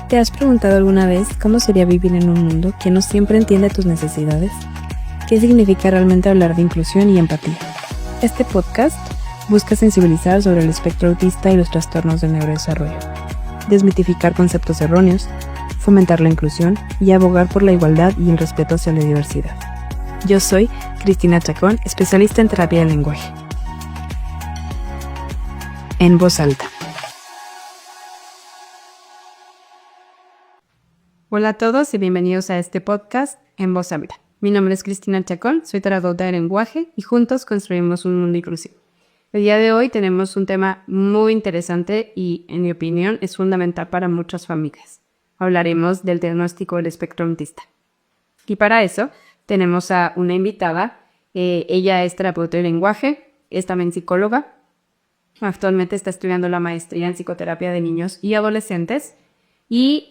¿Te has preguntado alguna vez cómo sería vivir en un mundo que no siempre entiende tus necesidades? ¿Qué significa realmente hablar de inclusión y empatía? Este podcast busca sensibilizar sobre el espectro autista y los trastornos del neurodesarrollo, desmitificar conceptos erróneos, fomentar la inclusión y abogar por la igualdad y el respeto hacia la diversidad. Yo soy Cristina Chacón, especialista en terapia del lenguaje. En voz alta. Hola a todos y bienvenidos a este podcast En voz alta. Mi nombre es Cristina Chacón, soy terapeuta de lenguaje y juntos construimos un mundo inclusivo. El día de hoy tenemos un tema muy interesante y, en mi opinión, es fundamental para muchas familias. Hablaremos del diagnóstico del espectro autista. Y para eso tenemos a una invitada. Ella es terapeuta de lenguaje, es también psicóloga. Actualmente está estudiando la maestría en psicoterapia de niños y adolescentes y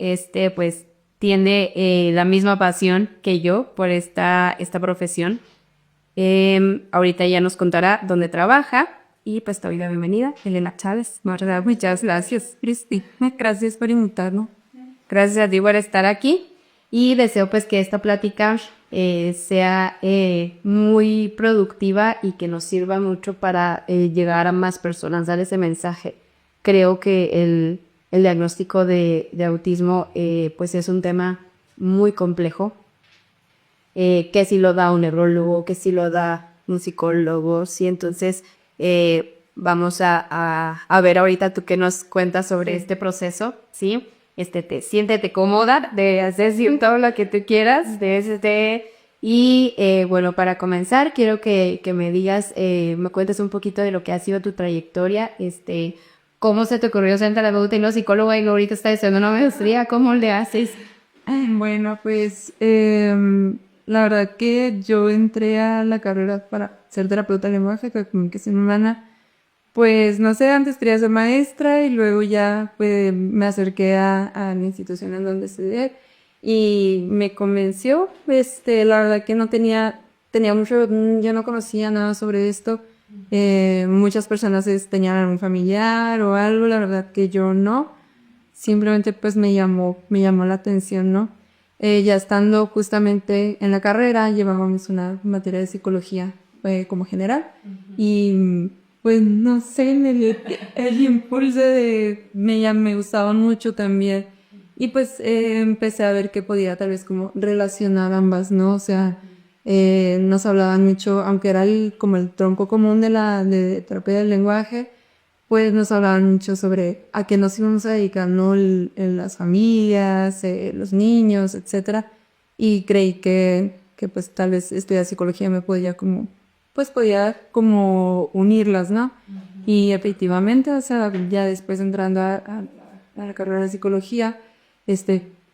pues tiene la misma pasión que yo por esta profesión. Ahorita ella nos contará dónde trabaja y pues te doy la bienvenida, Elena Chávez. Muchas gracias, Cristi. Gracias por invitarnos. Gracias a ti por estar aquí y deseo pues que esta plática sea muy productiva y que nos sirva mucho para llegar a más personas, dar ese mensaje. Creo que el diagnóstico de autismo pues es un tema muy complejo, que si lo da un neurólogo, que si lo da un psicólogo, ¿sí? Entonces vamos a ver ahorita tú qué nos cuentas sobre este proceso, ¿sí? Siéntete cómoda de decir todo lo que tú quieras y bueno, para comenzar quiero que me digas, me cuentes un poquito de lo que ha sido tu trayectoria, ¿cómo se te ocurrió ser terapeuta y no psicóloga y ahorita estás haciendo una maestría? ¿Cómo le haces? Bueno, pues la verdad que yo entré a la carrera para ser terapeuta de lenguaje, de comunicación humana. Pues no sé, antes quería ser maestra y luego ya pues, me acerqué a la institución en donde estudié y me convenció. La verdad que no tenía mucho, yo no conocía nada sobre esto. Muchas personas tenían algún familiar o algo, la verdad que yo no. Simplemente pues me llamó la atención, ¿no? Ya estando justamente en la carrera, llevábamos una materia de psicología como general y pues no sé, me dio el impulso me gustaban mucho también y pues empecé a ver que podía tal vez como relacionar ambas, ¿no? O sea, nos hablaban mucho, aunque era como el tronco común de terapia del lenguaje, pues nos hablaban mucho sobre a qué nos íbamos a dedicar, ¿no? En las familias, los niños, etcétera. Y creí que pues tal vez estudiar psicología me podía como unirlas, ¿no? Y efectivamente, o sea, ya después entrando a la carrera de psicología,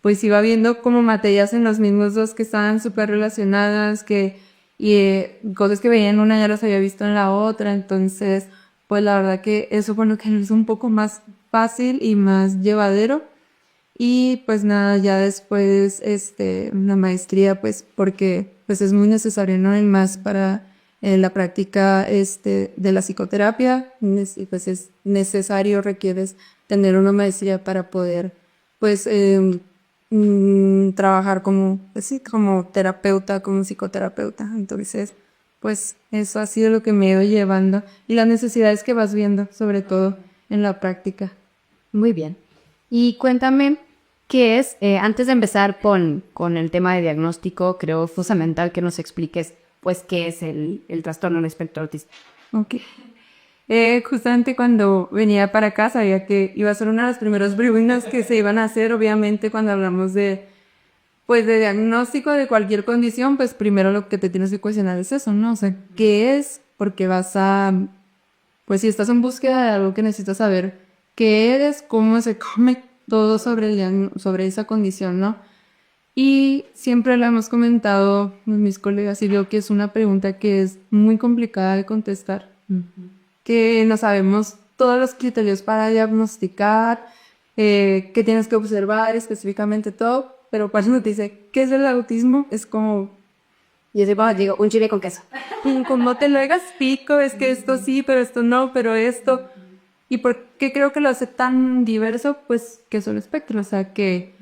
pues iba viendo como materias en los mismos dos que estaban súper relacionadas, cosas que veía en una ya las había visto en la otra, entonces pues la verdad que eso fue lo que es un poco más fácil y más llevadero. Y pues nada, ya después una maestría, pues porque pues es muy necesario, ¿no? Y más para la práctica de la psicoterapia, y pues es necesario, requieres tener una maestría para poder pues trabajar como, pues sí, como terapeuta, como psicoterapeuta. Entonces pues eso ha sido lo que me he ido llevando y las necesidades que vas viendo, sobre todo en la práctica. Muy bien. Y cuéntame, ¿qué es, antes de empezar con el tema de diagnóstico, creo fundamental que nos expliques, pues, qué es el trastorno del espectro autista? Ok. Justamente cuando venía para acá sabía que iba a ser una de las primeras preguntas que se iban a hacer, obviamente, cuando hablamos de diagnóstico de cualquier condición, pues primero lo que te tienes que cuestionar es eso, ¿no? O sea, ¿qué es? Porque pues si estás en búsqueda de algo que necesitas saber, ¿qué eres? ¿Cómo se come? Todo sobre esa condición, ¿no? Y siempre lo hemos comentado mis colegas y veo que es una pregunta que es muy complicada de contestar, que no sabemos todos los criterios para diagnosticar, que tienes que observar específicamente todo, pero cuando te dice qué es el autismo, es como, Yo siempre digo, un chile con queso. como te lo explico, es que esto sí, pero esto no, pero esto. ¿Y por qué creo que lo hace tan diverso? Pues que es un espectro, o sea, que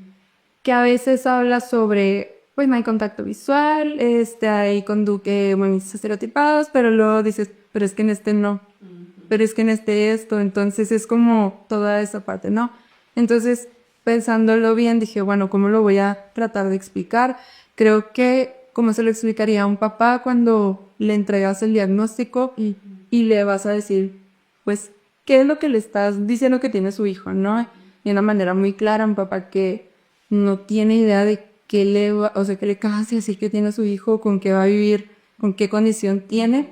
a veces habla sobre, pues no hay contacto visual, hay movimientos estereotipados, pero luego dices, pero es que en este no, pero es que en este esto, entonces es como toda esa parte, ¿no? Entonces, pensándolo bien, dije, bueno, ¿cómo lo voy a tratar de explicar? Creo que, ¿cómo se lo explicaría a un papá cuando le entregas el diagnóstico y le vas a decir, pues, ¿qué es lo que le estás diciendo que tiene su hijo, no? De una manera muy clara, un papá que no tiene idea de qué le va, o sea, qué le acabas de decir que tiene su hijo, con qué va a vivir, con qué condición tiene.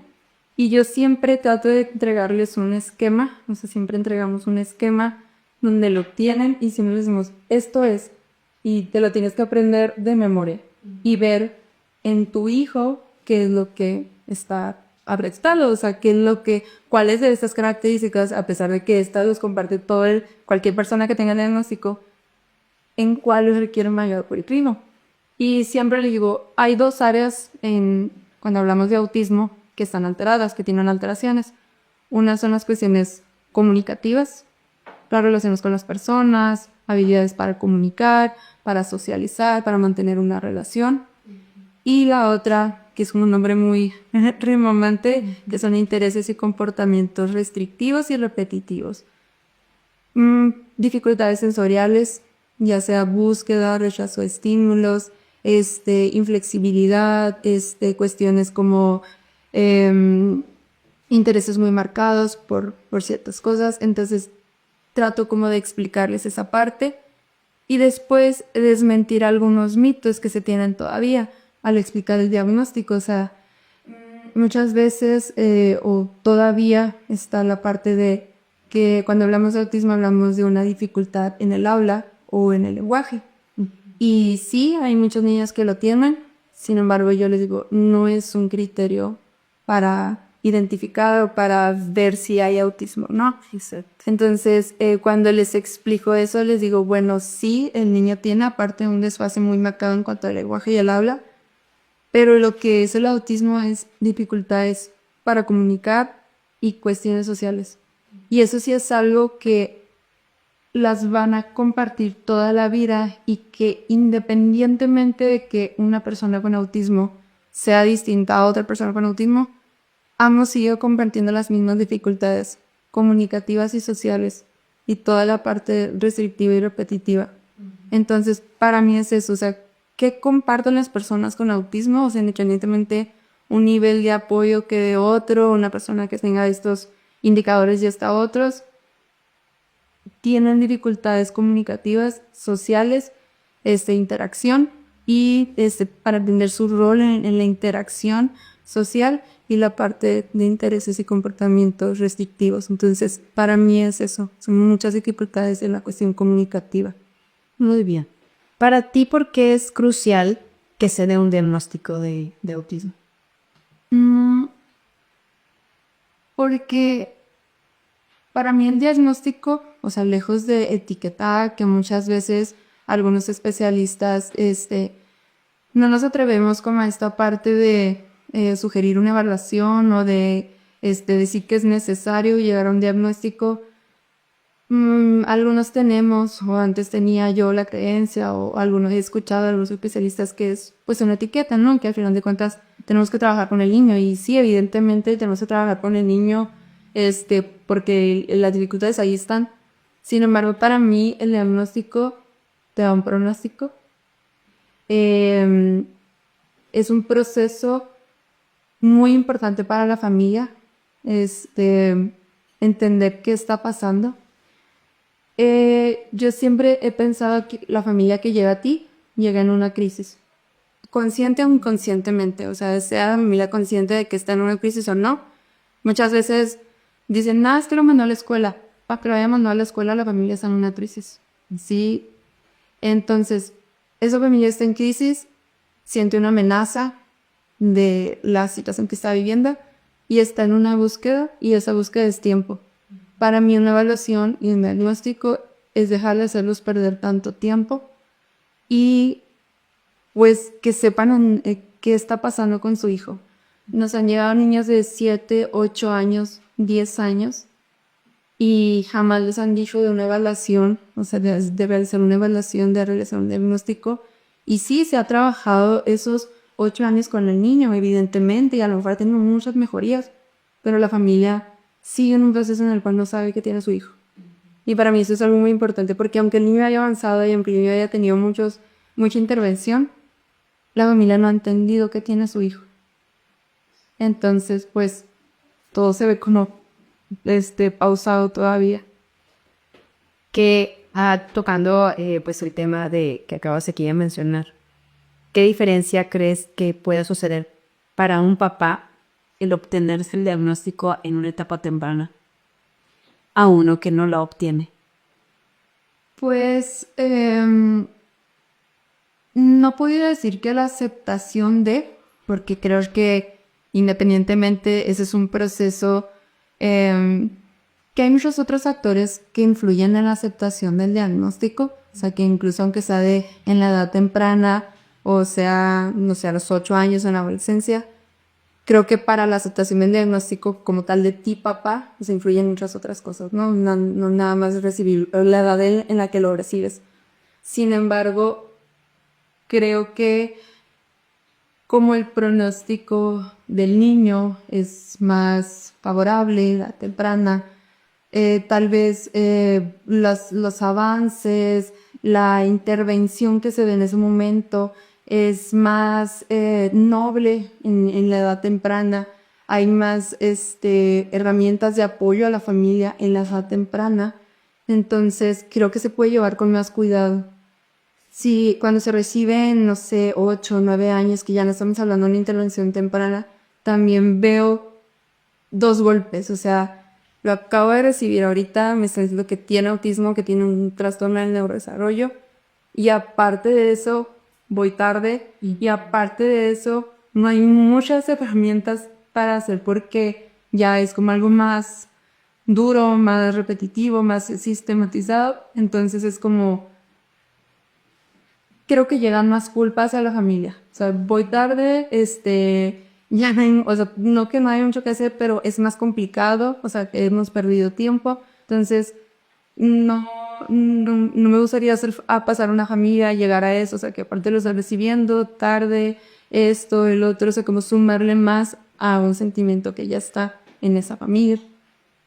Y yo siempre trato de entregarles un esquema, o sea, siempre entregamos un esquema donde lo tienen y siempre les decimos, esto es, y te lo tienes que aprender de memoria y ver en tu hijo qué es lo que está afectado, o sea, qué es lo que, cuáles de estas características, a pesar de que estas los comparte cualquier persona que tenga el diagnóstico, en cuáles requieren mayor cuidado. Y siempre le digo, hay dos áreas cuando hablamos de autismo que están alteradas, que tienen alteraciones. Una son las cuestiones comunicativas, las relaciones con las personas, habilidades para comunicar, para socializar, para mantener una relación. Y la otra, que es un nombre muy rimbombante, que son intereses y comportamientos restrictivos y repetitivos. Dificultades sensoriales, ya sea búsqueda, rechazo de estímulos, inflexibilidad, cuestiones como intereses muy marcados por ciertas cosas. Entonces trato como de explicarles esa parte y después desmentir algunos mitos que se tienen todavía al explicar el diagnóstico. O sea, muchas veces o todavía está la parte de que cuando hablamos de autismo hablamos de una dificultad en el habla o en el lenguaje. Y sí, hay muchos niños que lo tienen, sin embargo yo les digo, no es un criterio para identificar o para ver si hay autismo, ¿no? Exacto. Entonces, cuando les explico eso, les digo, bueno, sí, el niño tiene aparte un desfase muy marcado en cuanto al lenguaje y el habla, pero lo que es el autismo es dificultades para comunicar y cuestiones sociales. Y eso sí es algo que las van a compartir toda la vida y que independientemente de que una persona con autismo sea distinta a otra persona con autismo, hemos seguido compartiendo las mismas dificultades comunicativas y sociales y toda la parte restrictiva y repetitiva. Entonces, para mí es eso, o sea, ¿qué comparten las personas con autismo? O sea, independientemente un nivel de apoyo que de otro, una persona que tenga estos indicadores y hasta otros, tienen dificultades comunicativas, sociales, interacción y para entender su rol en la interacción social y la parte de intereses y comportamientos restrictivos. Entonces, para mí es eso, son muchas dificultades en la cuestión comunicativa. Muy bien. Para ti, ¿por qué es crucial que se dé un diagnóstico de autismo? Porque para mí el diagnóstico, o sea, lejos de etiquetar, que muchas veces algunos especialistas no nos atrevemos como a esta parte de sugerir una evaluación o de decir que es necesario llegar a un diagnóstico. Algunos tenemos, o antes tenía yo la creencia, o algunos he escuchado a algunos especialistas que es pues una etiqueta, ¿no? Que al final de cuentas tenemos que trabajar con el niño. Y sí, evidentemente tenemos que trabajar con el niño, porque las dificultades ahí están. Sin embargo, para mí el diagnóstico te da un pronóstico. Es un proceso muy importante para la familia, entender qué está pasando. Yo siempre he pensado que la familia que llega a ti llega en una crisis, consciente o inconscientemente, o sea la familia consciente de que está en una crisis o no. Muchas veces dicen, nada, es que lo mandó a la escuela. Para que lo haya mandado a la escuela, la familia está en una crisis. Sí, entonces, esa familia está en crisis, siente una amenaza de la situación que está viviendo y está en una búsqueda, y esa búsqueda es tiempo. Para mí una evaluación y un diagnóstico es dejar de hacerlos perder tanto tiempo y pues que sepan qué está pasando con su hijo. Nos han llegado niños de 7, 8 años, 10 años y jamás les han dicho de una evaluación, o sea, debe ser una evaluación de realizar un diagnóstico. Y sí, se ha trabajado esos 8 años con el niño, evidentemente, y a lo mejor ha tenido muchas mejorías, pero la familia sigue en un proceso en el cual no sabe que tiene su hijo. Y para mí eso es algo muy importante, porque aunque el niño haya avanzado y aunque el niño haya tenido mucha intervención, la familia no ha entendido que tiene su hijo. Entonces, pues, todo se ve como pausado todavía. Que tocando pues el tema de que acabas aquí de mencionar, ¿qué diferencia crees que pueda suceder para un papá el obtenerse el diagnóstico en una etapa temprana a uno que no la obtiene? Pues, no podría decir que la aceptación de, porque creo que independientemente ese es un proceso, que hay muchos otros factores que influyen en la aceptación del diagnóstico, o sea que incluso aunque sea en la edad temprana, o sea, no sé, a los 8 años en la adolescencia, creo que para la aceptación del diagnóstico como tal de ti, papá, pues influyen muchas otras cosas, ¿no? No nada más recibir la edad en la que lo recibes. Sin embargo, creo que como el pronóstico del niño es más favorable, edad temprana, tal vez los avances, la intervención que se ve en ese momento es más noble en la edad temprana. Hay más herramientas de apoyo a la familia en la edad temprana. Entonces creo que se puede llevar con más cuidado. Sí, cuando se reciben, no sé, 8 o 9 años, que ya no estamos hablando de una intervención temprana, también veo dos golpes. O sea, lo acabo de recibir ahorita, me está diciendo que tiene autismo, que tiene un trastorno del neurodesarrollo, y aparte de eso, voy tarde, y aparte de eso, no hay muchas herramientas para hacer porque ya es como algo más duro, más repetitivo, más sistematizado. Entonces es como creo que llegan más culpas a la familia. O sea, voy tarde, ya no hay, o sea, no que no hay mucho que hacer, pero es más complicado, o sea, que hemos perdido tiempo. Entonces, no me gustaría pasar una familia, llegar a eso, o sea, que aparte lo están recibiendo tarde, esto, el otro, o sea, como sumarle más a un sentimiento que ya está en esa familia.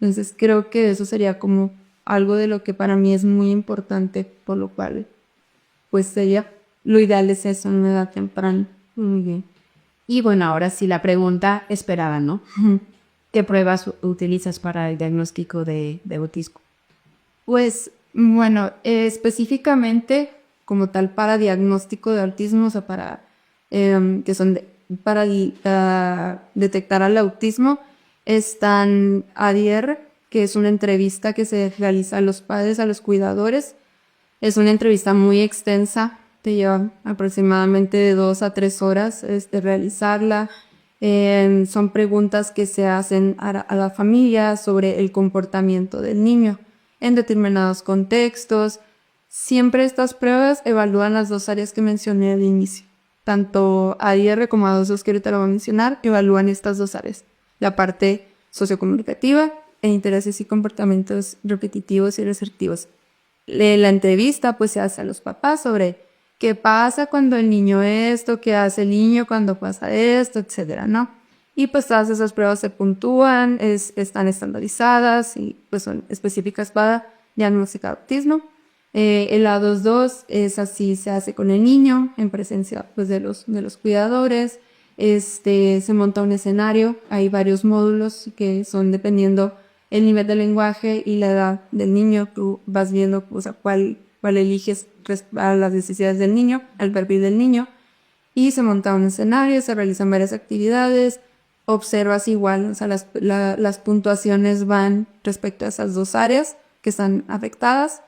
Entonces, creo que eso sería como algo de lo que para mí es muy importante, por lo cual pues sería, lo ideal es eso en una edad temprana. Muy bien. Y bueno, ahora sí la pregunta esperada, ¿no? ¿Qué pruebas utilizas para el diagnóstico de autismo? Pues, bueno, específicamente como tal para diagnóstico de autismo, o sea, que son para detectar al autismo, están ADR, que es una entrevista que se realiza a los padres, a los cuidadores. Es una entrevista muy extensa, te lleva aproximadamente de 2 a 3 horas realizarla. Son preguntas que se hacen a la familia sobre el comportamiento del niño en determinados contextos. Siempre estas pruebas evalúan las dos áreas que mencioné al inicio. Tanto ADR como A22, que ahorita lo voy a mencionar, evalúan estas dos áreas. La parte sociocomunicativa e intereses y comportamientos repetitivos y receptivos. La entrevista pues se hace a los papás sobre qué pasa cuando el niño esto, qué hace el niño cuando pasa esto, etcétera, ¿no? Y pues todas esas pruebas se puntúan, están estandarizadas y pues son específicas para diagnosticar autismo. El A22 es así, se hace con el niño en presencia pues de los cuidadores. Se monta un escenario, hay varios módulos que son dependiendo el nivel de lenguaje y la edad del niño. Tú vas viendo, o sea, cuál eliges a las necesidades del niño, al perfil del niño, y se monta un escenario, se realizan varias actividades, observas igual, o sea, las puntuaciones van respecto a esas dos áreas que están afectadas,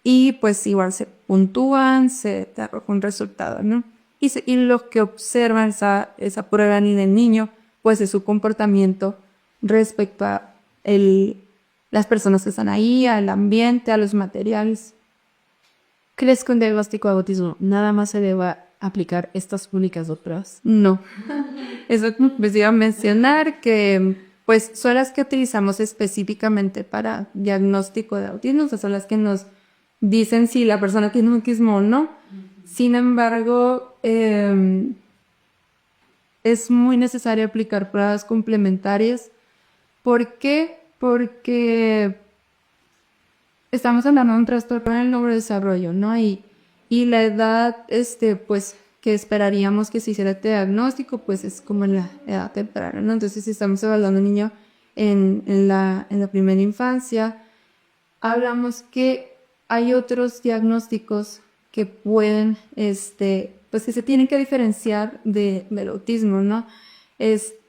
y pues igual se puntúan, se te arroja un resultado, ¿no? Y lo que observa esa prueba ni del niño, pues es su comportamiento respecto a las personas que están ahí, al ambiente, a los materiales. ¿Crees que un diagnóstico de autismo nada más se deba aplicar estas únicas dos pruebas? No. Eso les iba a mencionar que pues son las que utilizamos específicamente para diagnóstico de autismo, o sea, son las que nos dicen si la persona tiene autismo o no. Sin embargo, es muy necesario aplicar pruebas complementarias. ¿Por qué? Porque estamos hablando de un trastorno en el neurodesarrollo, ¿no? Y la edad, pues, que esperaríamos que se hiciera este diagnóstico, pues es como en la edad temprana, ¿no? Entonces, si estamos evaluando a un niño en la primera infancia, hablamos que hay otros diagnósticos que pueden, pues que se tienen que diferenciar del autismo, ¿no?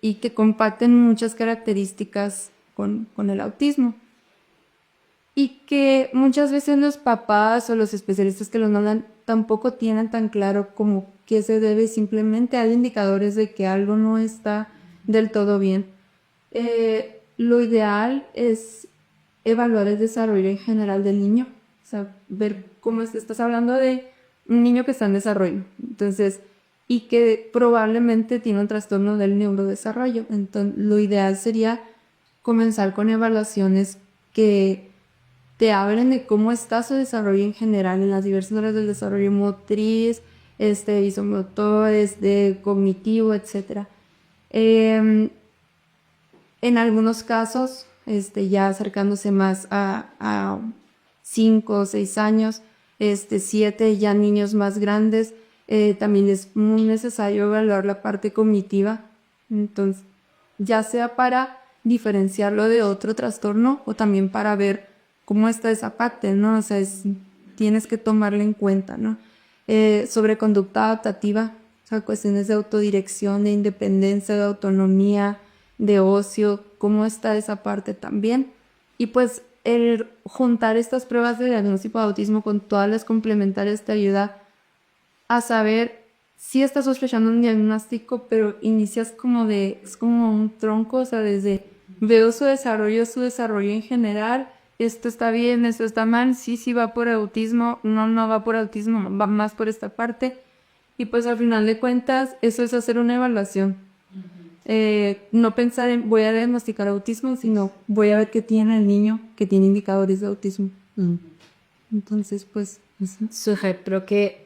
Y que comparten muchas características con el autismo. Y que muchas veces los papás o los especialistas que los mandan tampoco tienen tan claro como qué se debe, simplemente hay indicadores de que algo no está del todo bien. Lo ideal es evaluar el desarrollo en general del niño, o sea, ver cómo estás hablando de un niño que está en desarrollo, entonces, y que probablemente tiene un trastorno del neurodesarrollo. Entonces, lo ideal sería comenzar con evaluaciones que te hablen de cómo está su desarrollo en general en las diversas áreas del desarrollo motriz, visomotores, de cognitivo, etc. En algunos casos, ya acercándose más a 5 o 6 años, 7 ya niños más grandes, también es muy necesario evaluar la parte cognitiva. Entonces, ya sea para diferenciarlo de otro trastorno o también para ver cómo está esa parte, ¿no? O sea, tienes que tomarla en cuenta, ¿no? Sobre conducta adaptativa, o sea, cuestiones de autodirección, de independencia, de autonomía, de ocio, cómo está esa parte también. Y pues el juntar estas pruebas de diagnóstico de autismo con todas las complementarias te ayuda a saber si estás sospechando un diagnóstico, pero inicias es como un tronco, o sea, desde veo su desarrollo en general, esto está bien, esto está mal, sí va por autismo, no va por autismo, va más por esta parte. Y pues al final de cuentas, eso es hacer una evaluación. No pensar en voy a diagnosticar autismo, sino voy a ver qué tiene el niño que tiene indicadores de autismo. Entonces, pues... Súper, creo que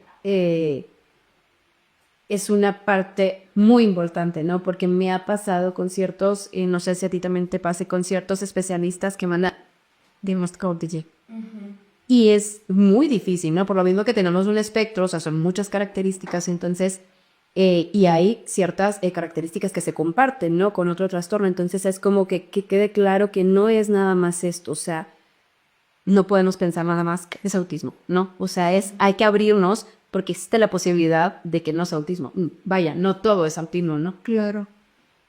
es una parte muy importante, ¿no? Porque me ha pasado con ciertos, no sé si a ti también te pase, con ciertos especialistas que mandan diagnóstico autismo. Y es muy difícil, ¿no? Por lo mismo que tenemos un espectro, o sea, son muchas características, entonces... y hay ciertas características que se comparten, ¿no? Con otro trastorno. Entonces es como que quede claro que no es nada más esto. O sea, no podemos pensar nada más que es autismo, ¿no? O sea, hay que abrirnos porque existe la posibilidad de que no sea autismo. Vaya, no todo es autismo, ¿no? Claro.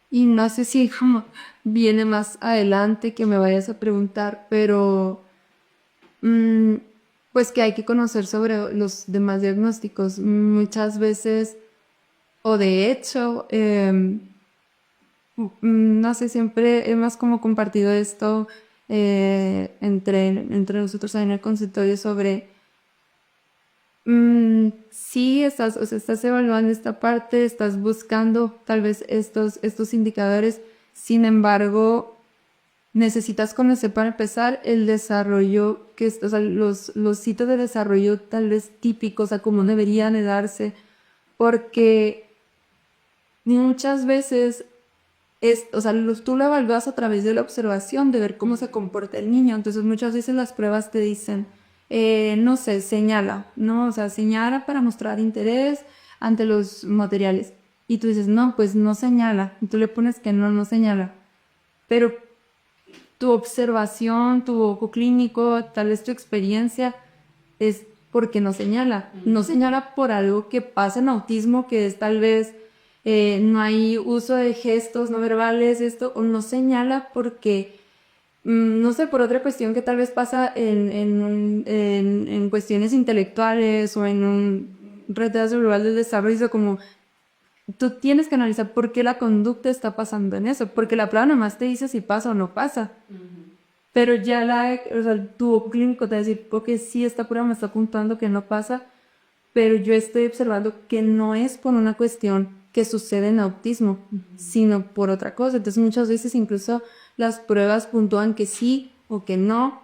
Y no sé si como viene más adelante que me vayas a preguntar, pero pues que hay que conocer sobre los demás diagnósticos. Muchas veces, o de hecho, no sé, siempre hemos como compartido esto entre nosotros en el consultorio sobre sí estás evaluando esta parte, estás buscando tal vez estos indicadores, sin embargo, necesitas conocer para empezar el desarrollo, o sea, los sitios de desarrollo tal vez típicos, a cómo deberían de darse, porque muchas veces o sea, tú lo evalúas a través de la observación, de ver cómo se comporta el niño. Entonces muchas veces las pruebas te dicen, no sé, señala, ¿no? O sea, señala para mostrar interés ante los materiales. Y tú dices, no, pues no señala. Y tú le pones que no señala. Pero tu observación, tu ojo clínico, tal vez tu experiencia es porque no señala. No señala por algo que pasa en autismo, que es tal vez no hay uso de gestos no verbales, o no señala porque, no sé, por otra cuestión que tal vez pasa en cuestiones intelectuales o en un retraso verbal del desarrollo, como tú tienes que analizar por qué la conducta está pasando en eso, porque la prueba nomás te dice si pasa o no pasa. Pero ya o sea, tu clínico te va a decir, ok, sí, esta prueba me está apuntando que no pasa, pero yo estoy observando que no es por una cuestión que sucede en autismo, sino por otra cosa. Entonces muchas veces incluso las pruebas puntúan que sí o que no,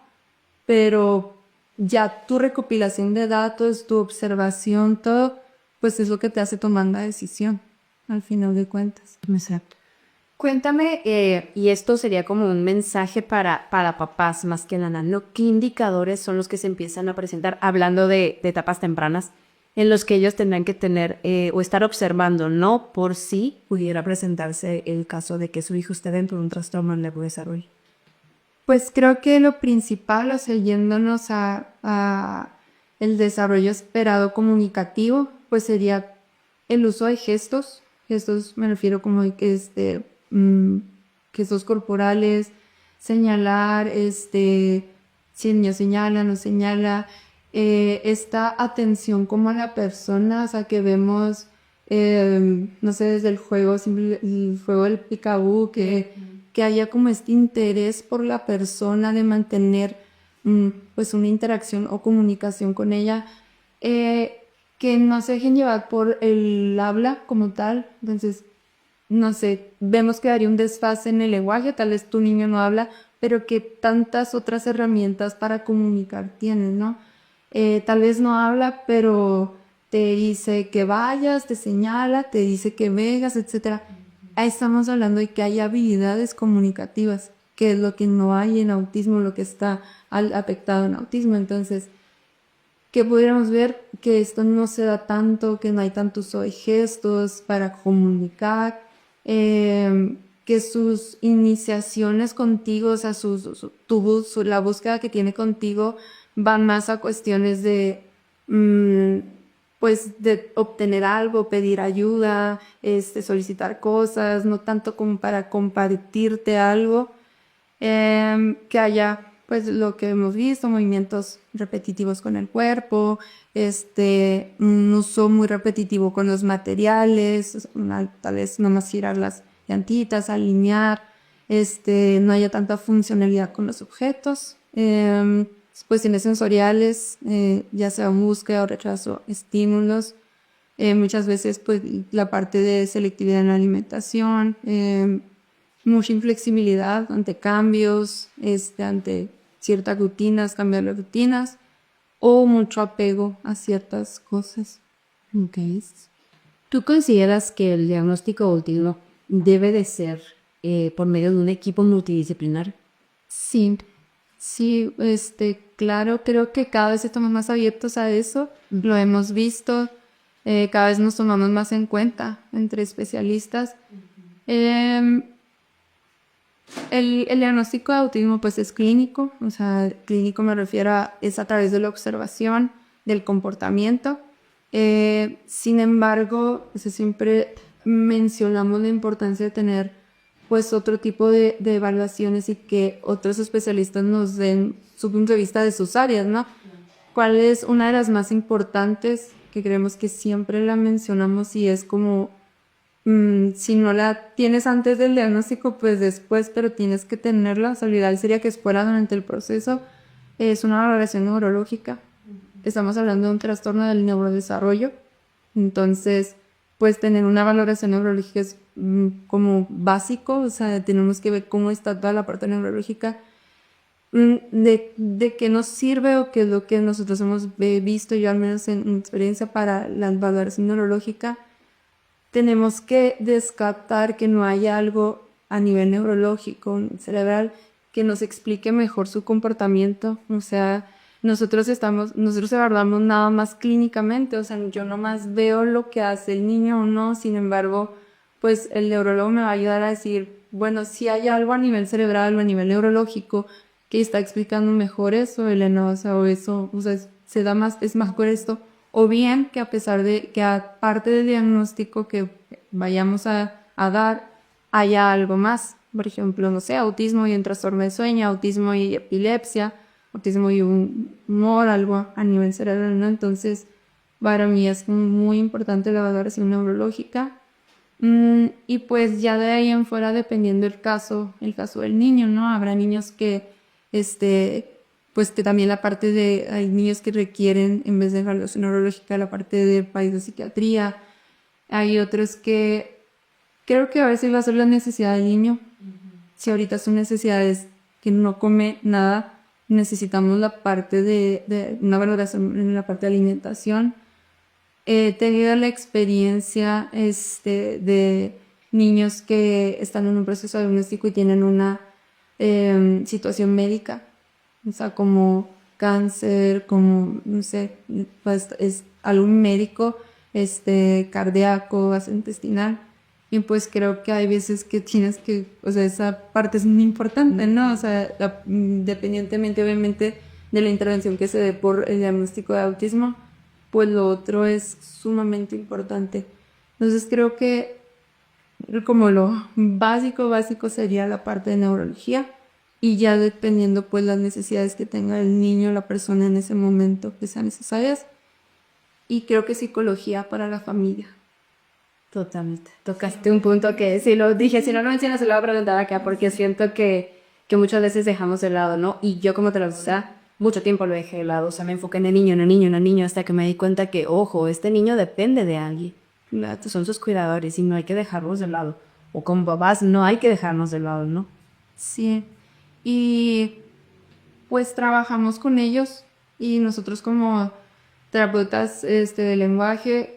pero ya tu recopilación de datos, tu observación, todo, pues es lo que te hace tomar la decisión, al final de cuentas. Exacto. Cuéntame, y esto sería como un mensaje para papás más que nada, ¿no? ¿Qué indicadores son los que se empiezan a presentar, hablando de etapas tempranas, en los que ellos tendrán que tener o estar observando, no por si pudiera presentarse el caso de que su hijo esté dentro de un trastorno en neurodesarrollo? Pues creo que lo principal, o sea, yéndonos a el desarrollo esperado comunicativo, pues sería el uso de gestos. Gestos me refiero como gestos corporales, señalar, si el niño señala, no señala, esta atención como a la persona, o sea, que vemos, no sé, desde el juego, el juego del peekaboo, que haya como este interés por la persona de mantener pues una interacción o comunicación con ella, que no se dejen llevar por el habla como tal. Entonces, no sé, vemos que haría un desfase en el lenguaje, tal vez tu niño no habla, pero que tantas otras herramientas para comunicar tienes, ¿no? Tal vez no habla, pero te dice que vayas, te señala, te dice que vengas, etcétera. Ahí estamos hablando de que hay habilidades comunicativas, que es lo que no hay en autismo, lo que está afectado en autismo. Entonces, que pudiéramos ver que esto no se da tanto, que no hay tanto uso de gestos para comunicar, que sus iniciaciones contigo, o sea, la búsqueda que tiene contigo van más a cuestiones de, pues, de obtener algo, pedir ayuda, solicitar cosas, no tanto como para compartirte algo. Que haya, pues lo que hemos visto, movimientos repetitivos con el cuerpo, un uso muy repetitivo con los materiales, tal vez nomás girar las llantitas, alinear, no haya tanta funcionalidad con los objetos. Cuestiones sensoriales, ya sea búsqueda o rechazo, estímulos. Muchas veces, pues, la parte de selectividad en la alimentación, mucha inflexibilidad ante cambios, ante ciertas rutinas, cambiar las rutinas, o mucho apego a ciertas cosas. Ok. ¿Tú consideras que el diagnóstico de autismo debe de ser por medio de un equipo multidisciplinar? Sí, sí, claro, creo que cada vez estamos más abiertos a eso, lo hemos visto, cada vez nos tomamos más en cuenta entre especialistas. Em, el diagnóstico de autismo pues es clínico, o sea, clínico me refiero es a través de la observación del comportamiento. Sin embargo, siempre mencionamos la importancia de tener pues otro tipo de evaluaciones y que otros especialistas nos den su punto de vista de sus áreas, ¿no? ¿Cuál es una de las más importantes que creemos que siempre la mencionamos y es como si no la tienes antes del diagnóstico, pues después, pero tienes que tenerla? O sea, lo ideal sería que fuera durante el proceso. Es una valoración neurológica. Estamos hablando de un trastorno del neurodesarrollo. Entonces, pues tener una valoración neurológica es como básico. O sea, tenemos que ver cómo está toda la parte neurológica. De qué nos sirve o qué es lo que nosotros hemos visto, yo al menos en mi experiencia para la valoración neurológica. Tenemos que descartar que no haya algo a nivel neurológico, cerebral, que nos explique mejor su comportamiento. O sea, nosotros evaluamos nada más clínicamente, o sea, yo nomás veo lo que hace el niño o no. Sin embargo, pues el neurólogo me va a ayudar a decir, bueno, si hay algo a nivel cerebral o a nivel neurológico que está explicando mejor eso, Elena, o eso, o sea, se da más, es más por esto. O bien que a pesar de que aparte del diagnóstico que vayamos a dar, haya algo más. Por ejemplo, no sé, autismo y un trastorno de sueño, autismo y epilepsia, autismo y un humor, algo a nivel cerebral, ¿no? Entonces, para mí es muy importante la valoración neurológica. Y pues ya de ahí en fuera, dependiendo el caso del niño, ¿no? Habrá niños que, pues que también la parte hay niños que requieren, en vez de evaluación neurológica, la parte de psiquiatría. Hay otros que creo que a veces va a ser la necesidad del niño. Si ahorita su necesidad es que no come nada, necesitamos la parte de una valoración en la parte de alimentación. He tenido la experiencia de niños que están en un proceso diagnóstico y tienen una situación médica, o sea, como cáncer, como, no sé, pues es algún médico, cardíaco, gastrointestinal. Y pues creo que hay veces que tienes que, o sea, esa parte es muy importante, ¿no? O sea, independientemente obviamente de la intervención que se dé por el diagnóstico de autismo, pues lo otro es sumamente importante. Entonces creo que como lo básico sería la parte de neurología y ya dependiendo pues las necesidades que tenga el niño, la persona en ese momento que sean necesarias. Y creo que psicología para la familia. Totalmente. Tocaste un punto que si lo dije, si no lo mencionas, se lo voy a preguntar acá porque siento que muchas veces dejamos de lado, ¿no? Y yo como terapeuta mucho tiempo lo dejé de lado, o sea, me enfoqué en el niño, en el niño, en el niño, hasta que me di cuenta que, ojo, este niño depende de alguien. Son sus cuidadores y no hay que dejarlos de lado. O como papás, no hay que dejarnos de lado, ¿no? Sí. Y pues trabajamos con ellos y nosotros como terapeutas de lenguaje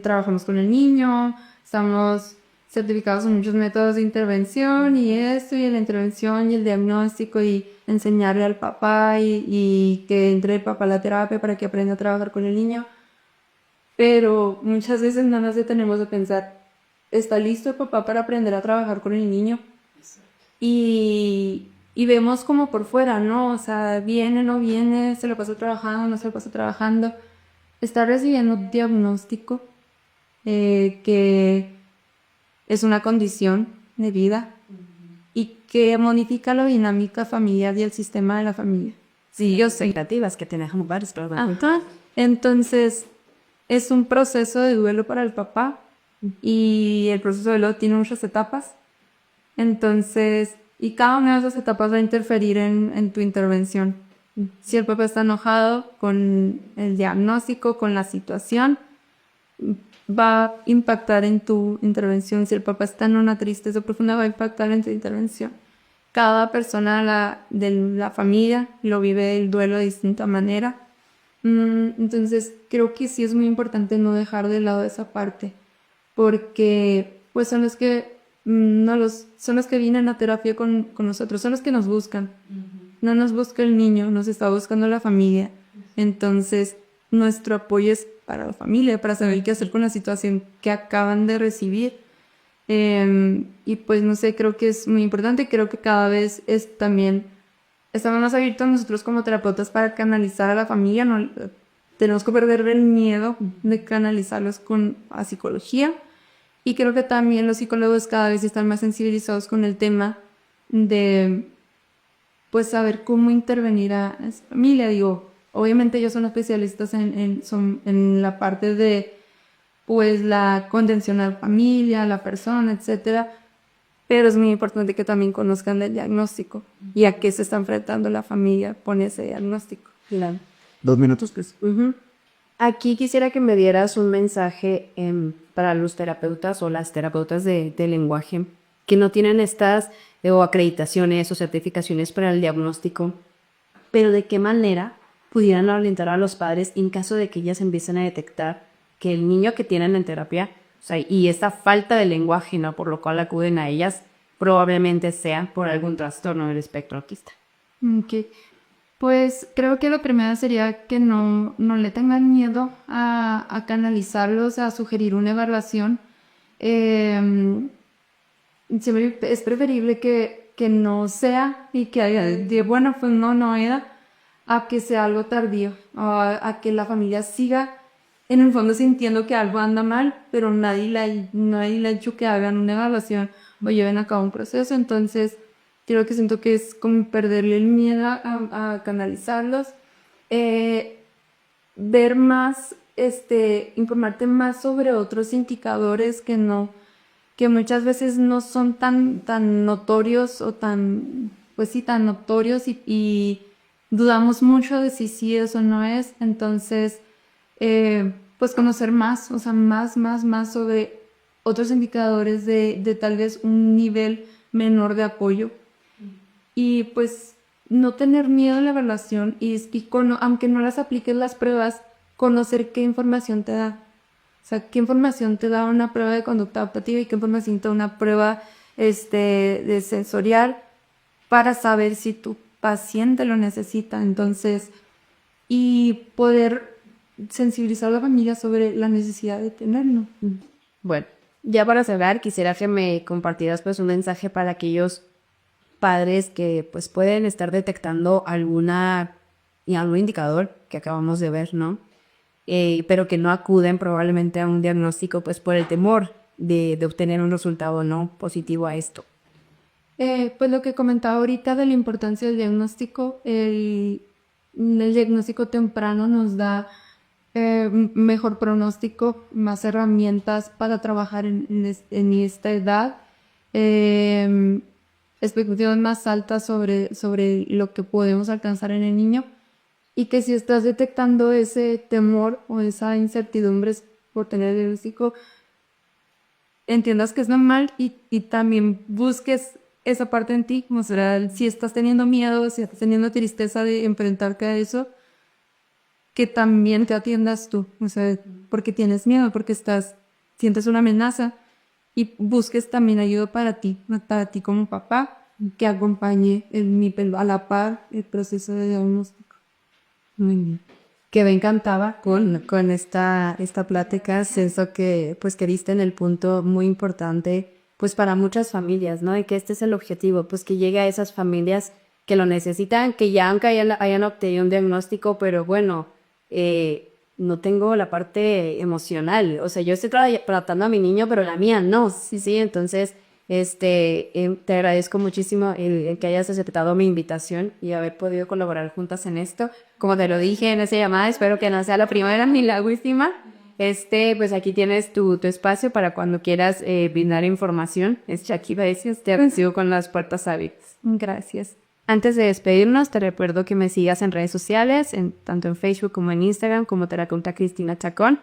trabajamos con el niño, estamos certificados en muchos métodos de intervención y esto y la intervención y el diagnóstico y enseñarle al papá y que entre el papá a la terapia para que aprenda a trabajar con el niño. Pero muchas veces no nos detenemos a pensar, ¿está listo el papá para aprender a trabajar con el niño? Y vemos como por fuera, ¿no? O sea, viene, no viene, se lo pasa trabajando, no se lo pasa trabajando. Está recibiendo un diagnóstico que es una condición de vida y que modifica la dinámica familiar y el sistema de la familia. Sí, yo sé. Expectativas que tenemos varios, ¿verdad? Ajá. Entonces, es un proceso de duelo para el papá y el proceso de duelo tiene muchas etapas. Entonces, y cada una de esas etapas va a interferir en tu intervención. Si el papá está enojado con el diagnóstico, con la situación, va a impactar en tu intervención. Si el papá está en una tristeza profunda, va a impactar en tu intervención. Cada persona de la familia lo vive el duelo de distinta manera. Entonces, creo que sí es muy importante no dejar de lado esa parte, porque pues son los que son los que vienen a terapia con nosotros, son los que nos buscan. No nos busca el niño, nos está buscando la familia. Entonces, nuestro apoyo es para la familia, para saber qué hacer con la situación que acaban de recibir. Y pues no sé, creo que es muy importante, creo que cada vez estamos más abiertos nosotros como terapeutas para canalizar a la familia, no, tenemos que perder el miedo de canalizarlos a psicología. Y creo que también los psicólogos cada vez están más sensibilizados con el tema de pues saber cómo intervenir a esa familia. Digo, obviamente ellos son especialistas en la parte de pues la contención a la familia, a la persona, etcétera. Pero es muy importante que también conozcan el diagnóstico y a qué se está enfrentando la familia con ese diagnóstico. Claro. 2 minutos, Chris. Aquí quisiera que me dieras un mensaje para los terapeutas o las terapeutas de lenguaje que no tienen estas o acreditaciones o certificaciones para el diagnóstico, pero de qué manera pudieran orientar a los padres en caso de que ellas empiecen a detectar que el niño que tienen en terapia, o sea, y esta falta de lenguaje, ¿no?, por lo cual acuden a ellas, probablemente sea por algún trastorno del espectro autista. Okay. Pues creo que lo primero sería que no le tengan miedo a canalizarlos, a sugerir una evaluación. Siempre es preferible que no sea y que haya de bueno, pues no era, a que sea algo tardío, a que la familia siga en el fondo sintiendo que algo anda mal, pero nadie le ha dicho que hagan una evaluación o lleven a cabo un proceso. Entonces, creo que siento que es como perderle el miedo a canalizarlos, ver más, informarte más sobre otros indicadores que muchas veces no son tan notorios o pues sí, tan notorios y dudamos mucho de si sí es o no es. Entonces, pues conocer más, o sea, más sobre otros indicadores de tal vez un nivel menor de apoyo. Y pues no tener miedo en la evaluación aunque no las apliques las pruebas, conocer qué información te da. O sea, qué información te da una prueba de conducta adaptativa y qué información te da una prueba de sensorial para saber si tu paciente lo necesita. Entonces, y poder sensibilizar a la familia sobre la necesidad de tenerlo. Bueno, ya para cerrar, quisiera que me compartieras pues un mensaje para aquellos padres que pues pueden estar detectando algún indicador que acabamos de ver, ¿no? Pero que no acuden probablemente a un diagnóstico pues por el temor de obtener un resultado no positivo a esto. Pues lo que comentaba ahorita de la importancia del diagnóstico, el diagnóstico temprano nos da mejor pronóstico, más herramientas para trabajar en esta edad, expectativas más altas sobre lo que podemos alcanzar en el niño, y que si estás detectando ese temor o esa incertidumbre por tener el diagnóstico, entiendas que es normal y también busques esa parte en ti, como será si estás teniendo miedo, si estás teniendo tristeza de enfrentarte a eso, que también te atiendas tú, o sea, porque tienes miedo, porque sientes una amenaza y busques también ayuda para ti como papá, que acompañe a la par el proceso de diagnóstico. Muy bien. Quedé encantada con esta plática. Siento que pues que diste en el punto muy importante pues para muchas familias, ¿no? Y que este es el objetivo, pues que llegue a esas familias que lo necesitan, que ya aunque hayan obtenido un diagnóstico, pero bueno, no tengo la parte emocional. O sea, yo estoy tratando a mi niño, pero la mía no. Sí, entonces te agradezco muchísimo el que hayas aceptado mi invitación y haber podido colaborar juntas en esto. Como te lo dije en esa llamada, espero que no sea la primera ni la última. Pues aquí tienes tu espacio para cuando quieras brindar información. Es Jackie Baecios, te recibo con las puertas abiertas. Gracias. Antes de despedirnos, te recuerdo que me sigas en redes sociales, tanto en Facebook como en Instagram, como terapeuta Cristina Chacón.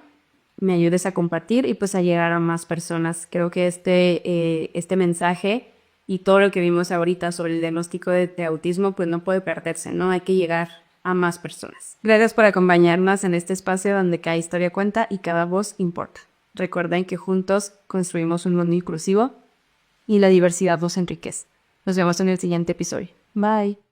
Me ayudes a compartir y pues a llegar a más personas. Creo que este mensaje y todo lo que vimos ahorita sobre el diagnóstico de autismo pues no puede perderse, ¿no? Hay que llegar a más personas. Gracias por acompañarnos en este espacio donde cada historia cuenta y cada voz importa. Recuerden que juntos construimos un mundo inclusivo y la diversidad nos enriquece. Nos vemos en el siguiente episodio. Bye.